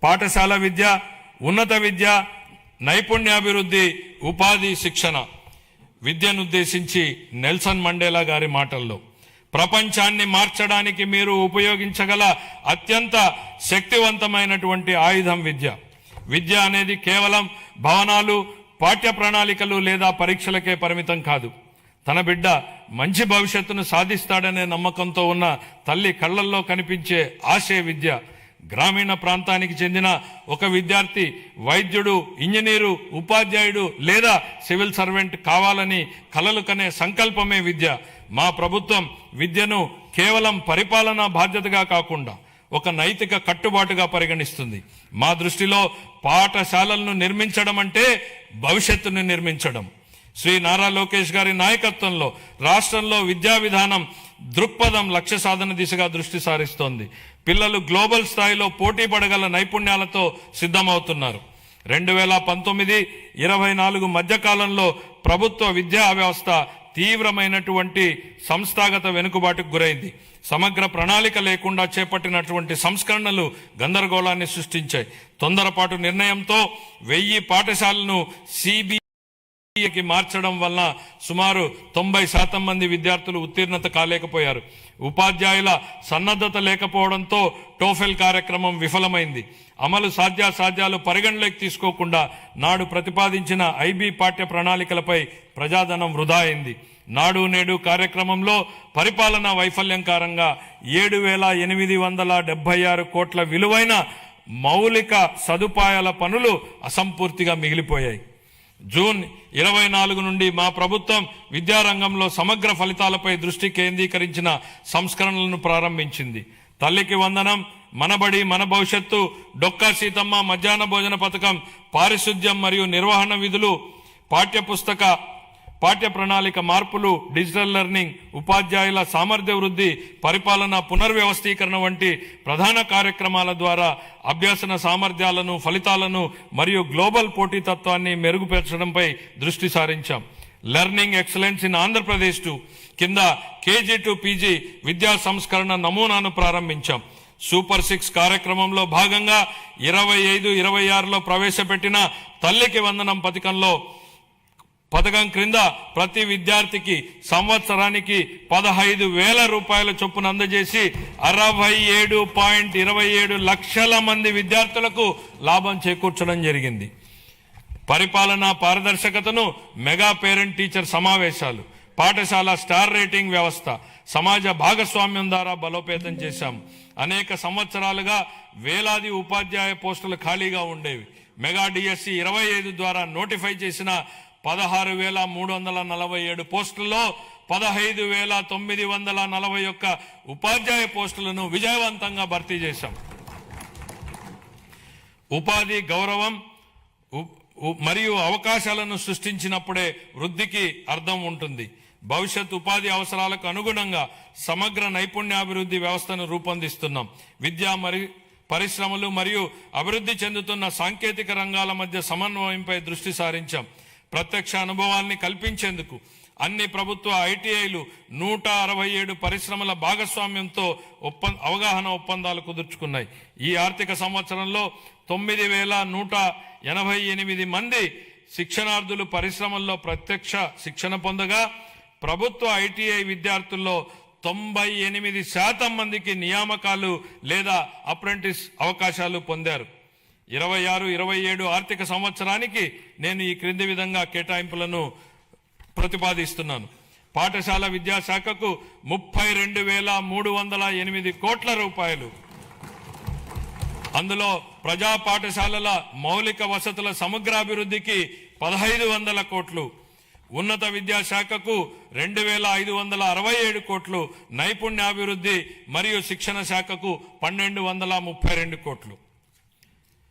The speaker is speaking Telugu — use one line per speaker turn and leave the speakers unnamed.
పాఠశాల విద్య, ఉన్నత విద్య, నైపుణ్యాభివృద్ధి, ఉపాధి, శిక్షణ. విద్యనుద్దేశించి నెల్సన్ మండేలా గారి మాటల్లో, ప్రపంచాన్ని మార్చడానికి మీరు ఉపయోగించగల అత్యంత శక్తివంతమైనటువంటి ఆయుధం విద్య. విద్య అనేది కేవలం భవనాలు, పాఠ్య ప్రణాళికలు లేదా పరీక్షలకే పరిమితం కాదు. తన బిడ్డ మంచి భవిష్యత్తును సాధిస్తాడనే నమ్మకంతో ఉన్న తల్లి కళ్లల్లో కనిపించే ఆశే విద్య. గ్రామీణ ప్రాంతానికి చెందిన ఒక విద్యార్థి వైద్యుడు, ఇంజనీరు, ఉపాధ్యాయుడు లేదా సివిల్ సర్వెంట్ కావాలని కలలు కనే సంకల్పమే విద్య. మా ప్రభుత్వం విద్యను కేవలం పరిపాలనా బాధ్యతగా కాకుండా ఒక నైతిక కట్టుబాటుగా పరిగణిస్తుంది. మా దృష్టిలో పాఠశాలలను నిర్మించడం అంటే భవిష్యత్తును నిర్మించడం. శ్రీ నారా లోకేష్ గారి నాయకత్వంలో రాష్ట్రంలో విద్యా విధానం దృక్పథం లక్ష్య సాధన దిశగా దృష్టి సారిస్తోంది. పిల్లలు గ్లోబల్ స్థాయిలో పోటీ పడగల నైపుణ్యాలతో సిద్ధమవుతున్నారు. 2019-24 మధ్యకాలంలో ప్రభుత్వ విద్యా వ్యవస్థ తీవ్రమైనటువంటి సంస్థాగత వెనుకబాటుకు గురైంది. సమగ్ర ప్రణాళిక లేకుండా చేపట్టినటువంటి సంస్కరణలు గందరగోళాన్ని సృష్టించాయి. తొందరపాటు నిర్ణయంతో 1000 పాఠశాలను CBSEకి మార్చడం వల్ల సుమారు 90% మంది విద్యార్థులు ఉత్తీర్ణత కాలేకపోయారు. ఉపాధ్యాయుల సన్నద్ధత లేకపోవడంతో టోఫెల్ కార్యక్రమం విఫలమైంది. అమలు సాధ్యాసాధ్యాలు పరిగణలోకి తీసుకోకుండా నాడు ప్రతిపాదించిన IB పాఠ్య ప్రణాళికలపై ప్రజాధనం వృధా అయింది. నాడు నేడు కార్యక్రమంలో పరిపాలనా వైఫల్యం కారణంగా 7,876 కోట్ల విలువైన మౌలిక సదుపాయాల పనులు అసంపూర్తిగా మిగిలిపోయాయి. జూన్ 24 నుండి మా ప్రభుత్వం విద్యారంగంలో సమగ్ర ఫలితాలపై దృష్టి కేంద్రీకరించిన సంస్కరణలను ప్రారంభించింది. తల్లికి వందనం, మనబడి మన భవిష్యత్తు, డొక్కా సీతమ్మ మధ్యాహ్న భోజన పథకం, పారిశుద్ధ్యం మరియు నిర్వహణ విధులు, పాఠ్య ప్రణాళిక మార్పులు, డిజిటల్ లెర్నింగ్, ఉపాధ్యాయుల సామర్థ్య వృద్ధి, పరిపాలన పునర్వ్యవస్థీకరణ వంటి ప్రధాన కార్యక్రమాల ద్వారా అభ్యసన సామర్థ్యాలను, ఫలితాలను మరియు గ్లోబల్ పోటీతత్వాన్ని మెరుగుపరచడంపై దృష్టి సారించాం. లెర్నింగ్ ఎక్సలెన్స్ ఇన్ ఆంధ్రప్రదేశ్ కింద KG to PG విద్యా సంస్కరణ నమూనాను ప్రారంభించాం. సూపర్ 6 కార్యక్రమంలో భాగంగా 25-26లో ప్రవేశపెట్టిన తల్లికి వందనం పథకం క్రింద ప్రతి విద్యార్థికి సంవత్సరానికి 15,000 రూపాయల చొప్పున అందజేసి 67.27 లక్షల మంది విద్యార్థులకు లాభం చేకూర్చడం జరిగింది. పరిపాలనా పారదర్శకతను, మెగా పేరెంట్ టీచర్ సమావేశాలు, పాఠశాల స్టార్ రేటింగ్ వ్యవస్థ, సమాజ భాగస్వామ్యం ద్వారా బలోపేతం చేశాం. అనేక సంవత్సరాలుగా వేలాది ఉపాధ్యాయ పోస్టులు ఖాళీగా ఉండేవి. మెగా DSE 25 ద్వారా నోటిఫై చేసిన 16,347 పోస్టుల్లో 15,941 ఉపాధ్యాయ పోస్టులను విజయవంతంగా భర్తీ చేశాం. ఉపాధి, గౌరవం మరియు అవకాశాలను సృష్టించినప్పుడే వృద్ధికి అర్థం ఉంటుంది. భవిష్యత్ ఉపాధి అవసరాలకు అనుగుణంగా సమగ్ర నైపుణ్యాభివృద్ధి వ్యవస్థను రూపొందిస్తున్నాం. విద్య మరియు పరిశ్రమలు మరియు అభివృద్ధి చెందుతున్న సాంకేతిక రంగాల మధ్య సమన్వయంపై దృష్టి సారించాం. ప్రత్యక్ష అనుభవాల్ని కల్పించేందుకు అన్ని ప్రభుత్వ ITIలు 167 పరిశ్రమల భాగస్వామ్యంతో అవగాహన ఒప్పందాలు కుదుర్చుకున్నాయి. ఈ ఆర్థిక సంవత్సరంలో 9,188 మంది శిక్షణార్థులు పరిశ్రమల్లో ప్రత్యక్ష శిక్షణ పొందగా ప్రభుత్వ ITI విద్యార్థుల్లో 98% మందికి నియామకాలు లేదా అప్రెంటిస్ అవకాశాలు పొందారు. 26-27 ఆర్థిక సంవత్సరానికి నేను ఈ క్రింది విధంగా కేటాయింపులను ప్రతిపాదిస్తున్నాను. పాఠశాల విద్యాశాఖకు 32,308 కోట్ల రూపాయలు, అందులో ప్రజా పాఠశాలల మౌలిక వసతుల సమగ్రాభివృద్ధికి 1,500 కోట్లు, ఉన్నత విద్యాశాఖకు 2,567 కోట్లు, నైపుణ్యాభివృద్ధి మరియు శిక్షణ శాఖకు 1,232 కోట్లు.